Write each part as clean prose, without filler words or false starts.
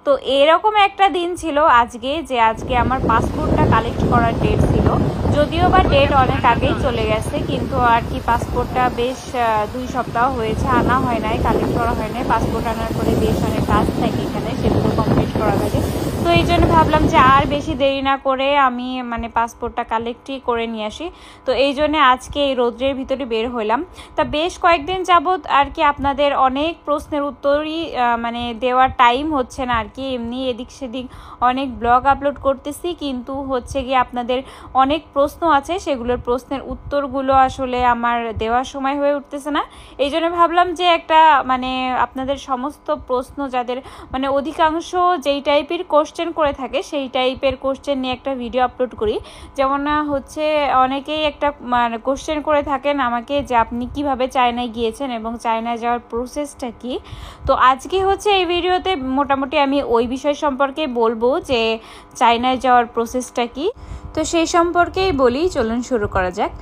তো এরকম একটা দিন ছিল আজকে, যে আজকে আমার পাসপোর্টটা কালেক্ট করার ডেট ছিল। যদিও বা ডেট অনেক আগেই চলে গেছে, কিন্তু আর কি পাসপোর্টটা বেশ 2 সপ্তাহ হয়েছে আনা হয় নাই, কালেক্ট করা হয় নাই। পাসপোর্ট আনার পরে বেশ অনেক কাজ থাকে এখানে, সেগুলো কমপ্লিট করা লাগে। তো এই জন্য ভাবলাম যে আর বেশি দেরি না করে আমি পাসপোর্টটা কালেক্টই করে নিয়ে আসি। তো এই জন্য আজকে এই রৌদ্রের ভিতরে বের হইলাম। তা বেশ কয়েকদিন যাবৎ আর কি আপনাদের অনেক প্রশ্নের উত্তরই দেওয়ার টাইম হচ্ছে না আর কি। এমনি এদিক সেদিক অনেক ব্লগ আপলোড করতেছি, কিন্তু হচ্ছে গিয়ে আপনাদের অনেক প্রশ্ন আছে, সেগুলোর প্রশ্নের উত্তরগুলো আসলে আমার দেওয়ার সময় হয়ে উঠতেছে না। এই জন্য ভাবলাম যে একটা আপনাদের সমস্ত প্রশ্ন যাদের অধিকাংশ যেই টাইপের কোশ্চেন করে থাকে সেই টাইপের কোশ্চেন নিয়ে একটা ভিডিও আপলোড করি। যেমন হচ্ছে অনেকেই একটা কোশ্চেন করে থাকেন আমাকে যে আপনি কিভাবে চায়নায় গিয়েছেন এবং চায়নায় যাওয়ার প্রসেসটা কি। তো আজকে হচ্ছে এই ভিডিওতে মোটামুটি আমি ওই বিষয় সম্পর্কে বলবো যে চায়নায় যাওয়ার প্রসেসটা কি। তো সেই সম্পর্কেই বলি, চলুন শুরু করা যাক।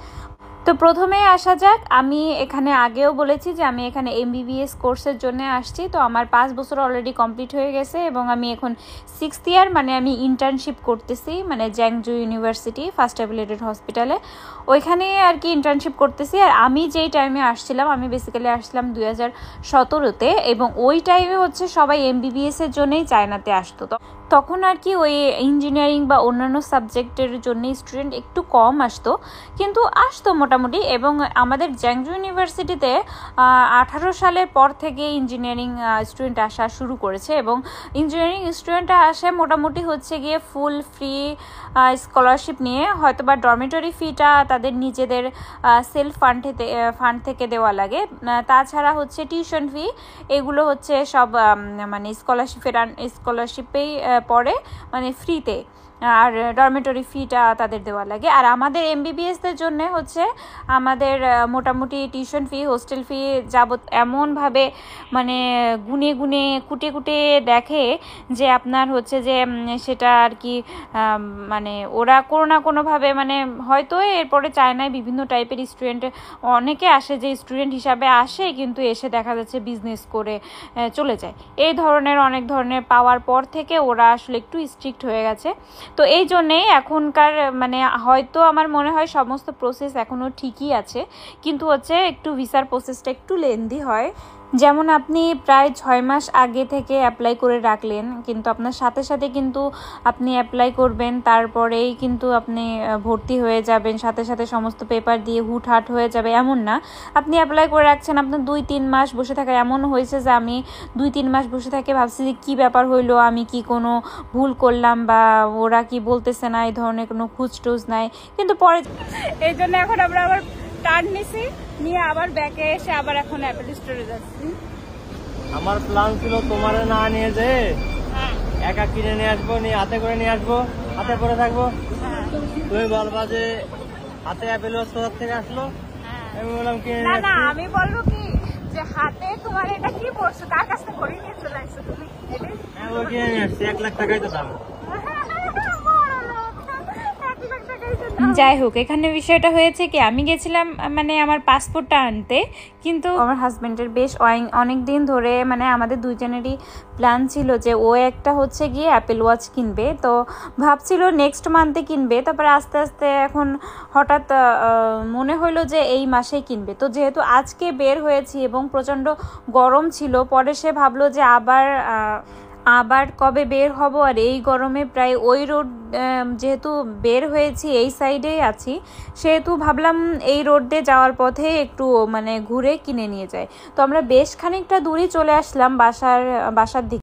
তো প্রথমে আসা যাক, আমি এখানে আগেও বলেছি যে আমি এখানে MBBS কোর্সের জন্য আসছি। তো আমার 5 বছর অলরেডি কমপ্লিট হয়ে গেছে এবং আমি এখন 6th ইয়ার আমি ইন্টার্নশিপ করতেছি জ্যাংজু ইউনিভার্সিটি ফার্স্ট অ্যাফিলিয়েটেড হসপিটালে, ওইখানে আর কি ইন্টার্নশিপ করতেছি। আর আমি যেই টাইমে আসছিলাম, আমি বেসিক্যালি আসছিলাম 2017-তে, এবং ওই টাইমে হচ্ছে সবাই MBBS এর জন্যই চায়নাতে আসতো। তখন আর কি ওই ইঞ্জিনিয়ারিং বা অন্যান্য সাবজেক্টের জন্য স্টুডেন্ট একটু কম আসতো, কিন্তু আসতো মোটামুটি। এবং আমাদের জ্যাংজু ইউনিভার্সিটিতে 18 সালের পর থেকে ইঞ্জিনিয়ারিং স্টুডেন্ট আসা শুরু করেছে, এবং ইঞ্জিনিয়ারিং স্টুডেন্টরা আসে মোটামুটি হচ্ছে গিয়ে ফুল ফ্রি স্কলারশিপ নিয়ে, হয়তো বা ডরমিটরি ফিটা তাদের নিজেদের সেলফ ফান্ড থেকে দেওয়া লাগে। তাছাড়া হচ্ছে টিউশন ফি, এগুলো হচ্ছে সব স্কলারশিপেই পড়ে ফ্রিতে, আর ডরমেটরি ফিটা তাদের দেওয়া লাগে। আর আমাদের MBBS-দের জন্য হচ্ছে আমাদের মোটামুটি টিউশন ফি, হোস্টেল ফি যাবত এমনভাবে গুনে গুনে কুটে কুটে দেখে যে আপনার হচ্ছে যে সেটা আর কি ওরা কোনো না কোনোভাবে হয়তো এরপরে চায়নায় বিভিন্ন টাইপের স্টুডেন্ট অনেকে আসে, যে স্টুডেন্ট হিসাবে আসে কিন্তু এসে দেখা যাচ্ছে বিজনেস করে চলে যায়। এই ধরনের অনেক ধরনের পাওয়ার পর থেকে ওরা আসলে একটু স্ট্রিক্ট হয়ে গেছে। তো এই জন্যেই এখনকার হয়তো আমার মনে হয় সমস্ত প্রসেস এখনও ঠিকই আছে, কিন্তু হচ্ছে একটু ভিসার প্রসেসটা একটু লেন্দি হয়। যেমন আপনি প্রায় 6 মাস আগে থেকে অ্যাপ্লাই করে রাখলেন, কিন্তু আপনার সাথে সাথে কিন্তু আপনি অ্যাপ্লাই করবেন, তারপরেই কিন্তু আপনি ভর্তি হয়ে যাবেন, সাথে সাথে সমস্ত পেপার দিয়ে হুটহাট হয়ে যাবে এমন না। আপনি অ্যাপ্লাই করে রাখছেন, আপনার 2-3 মাস বসে থাকা, এমন হয়েছে যে আমি 2-3 মাস বসে থাকে ভাবছি যে কী ব্যাপার হইলো, আমি কি কোনো ভুল করলাম বা ওরা কি বলতেছে না, এই ধরনের কোনো খুঁজটুজ নাই। কিন্তু পরে এই জন্য এখন আমরা আবার টার্ন নিয়ে আবার ব্যাকে এসে আবার এখন অ্যাপেল স্টোরে যাচ্ছি। আমার প্ল্যান ছিল তোমার না নিয়ে যে একা কিনে নিয়ে আসবো, নিয়ে হাতে করে নিয়ে আসবো, হাতে পরে থাকবো। তুমি বলবা যে হাতে অ্যাপেল কোথা থেকে আসলো, আমি বললাম কিনে নিয়ে আসবো। আমি বলবো কি যে হাতে তোমার এটা কি পড়ছো, কার কাছ থেকে করে নিয়ে চলে আসছো তুমি? ওই কিনে নিয়ে আসছি, 1 লাখ টাকাই তো দাম। যাই হোক, এখানে বিষয়টা হয়েছে কি, আমি গেছিলাম আমার পাসপোর্টটা আনতে, কিন্তু আমার হাজবেন্ডের বেশ অনেক দিন ধরে আমাদের দুইজনেরই প্ল্যান ছিল যে ও একটা হচ্ছে গিয়ে অ্যাপেল ওয়াচ কিনবে। তো ভাবছিল নেক্সট মান্থে কিনবে, তারপরে আস্তে আস্তে এখন হঠাৎ মনে হলো যে এই মাসেই কিনবে। তো যেহেতু আজকে বের হয়েছি এবং প্রচণ্ড গরম ছিল, পরে সে ভাবলো যে আবার কবে বের হব, আর এই গরমে প্রায় ওই রোড যেহেতু বের হয়েছি এই সাইডেই আছি, সেহেতু ভাবলাম এই রোড দিয়ে যাওয়ার পথে একটু ঘুরে কিনে নিয়ে যাই। তো আমরা বেশ খানিকটা দূরই চলে আসলাম বাসার দিকে।